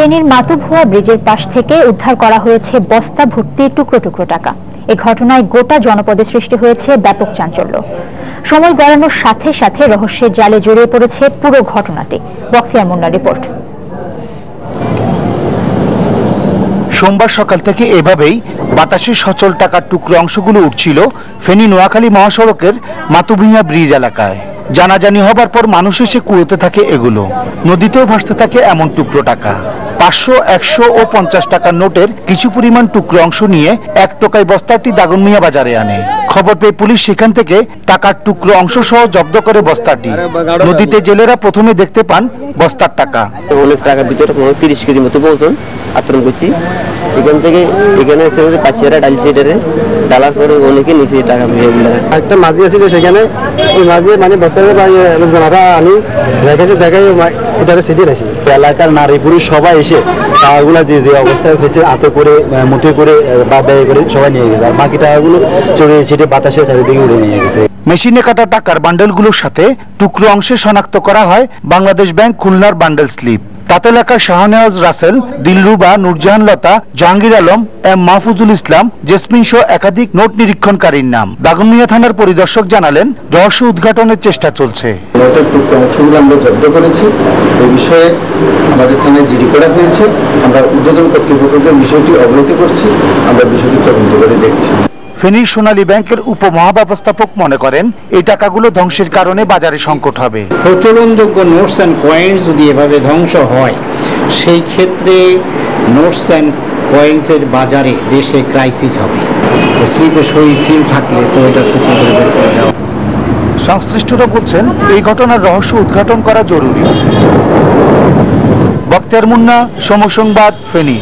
ফেনীর মাতুভুয়া ব্রিজের পাশ থেকে উদ্ধার করা হয়েছে বস্তা ভর্তি টুকরো টুকরো টাকা। এই ঘটনায় গোটা জনপদে সৃষ্টি হয়েছে ব্যাপক চাঞ্চল্য। সময় গড়ানোর সাথে সাথে রহস্যের জালে জড়িয়ে পড়েছে পুরো ঘটনাটি। বখতিয়ার মুন্নার রিপোর্ট। সোমবার সকাল থেকে এভাবেই বাতাসে সচল টাকার টুকরো অংশগুলো উঠছিল ফেনী নোয়াখালী মহাসড়কের মাতুভুয়া ব্রিজ এলাকায়। জানাজানি হবার পর মানুষ এসে কুড়োতে থাকে এগুলো। নদীতেও ভাসতে থাকে এমন টুকরো টাকা। 500, 100 ও 50 টাকার নোটের কিছু পরিমাণ টুকরো অংশ নিয়ে এক টোকাই বস্তাটি দাগনমিয়া বাজারে আনে। খবর পেয়ে পুলিশ সেখান থেকে টাকার টুকরো অংশ সহ জব্দ করে বস্তাটি। নদীতে জেলেরা প্রথমে দেখতে পান বস্তার টাকা। অনেক টাকার ভিতরে 30 কেজি মতো ওজন আতরণ করছি। এখান থেকে এখানে পাচিয়ারা ডালছি, এটারে ডালার পরে অনেকে নিচে টাকা একটা মাঝি আছিল, সেখানে ওই মাঝি মানে বস্তার লোকজনরা আনি রেখেছে, দেখাই এটারে সিটি রাখছি। এলাকার নারী পুরুষ সবাই এসে টাকাগুলো যে যে অবস্থায় হয়েছে হাতে করে মুঠে করে বা ব্যয় করে সবাই নিয়ে গেছে, আর বাকি টাকাগুলো চড়িয়ে ছিটে বাতাসে চারিদিকে উড়ে নিয়ে গেছে। মেশিনে কাটা টাকার বান্ডেলগুলোর সাথে টুকরো অংশে শনাক্ত করা হয় বাংলাদেশ ব্যাংক খুলনার বান্ডেল স্লিপ। তাতে লেখা শাহনেওয়াজ রাসেল, দিলরুবা, নূরজাহান লতা, জাহাঙ্গীর আলম, এম মাহফুজুল ইসলাম, জেসমিন সহ একাধিক নোট নিরীক্ষণকারীর নাম। দাগনমিয়া থানার পরিদর্শক জানালেন, রহস্য উদ্ঘাটনের চেষ্টা চলছে। নোটের টুকরো অংশগুলো আমরা জব্দ করেছি। এই বিষয়ে আমাদের থানায় জিডি করা হয়েছে। আমরা উদ্বোধন কর্তৃপক্ষকে বিষয়টি অবহিত করছি। আমরা বিষয়টি তদন্ত করে দেখছি। ফেনীর সোনালী ব্যাংকের উপমহাব্যবস্থাপক মনে করেন, এই টাকাগুলো ধ্বংসের কারণে বাজারে সংকট হবে। প্রচলনযোগ্য নোটস অ্যান্ড কয়েন্স যদি এভাবে ধ্বংস হয়, সেই ক্ষেত্রে নোটস অ্যান্ড কয়েন্সের বাজারে দেশে ক্রাইসিস হবে। স্লিপে সই সিল থাকলে তো এটা সূত্র ধরে বের করে দেওয়া। সংশ্লিষ্টরা বলছেন, এই ঘটনার রহস্য উদ্ঘাটন করা জরুরি। বখতিয়ার মুন্না, সময় সংবাদ, ফেনী।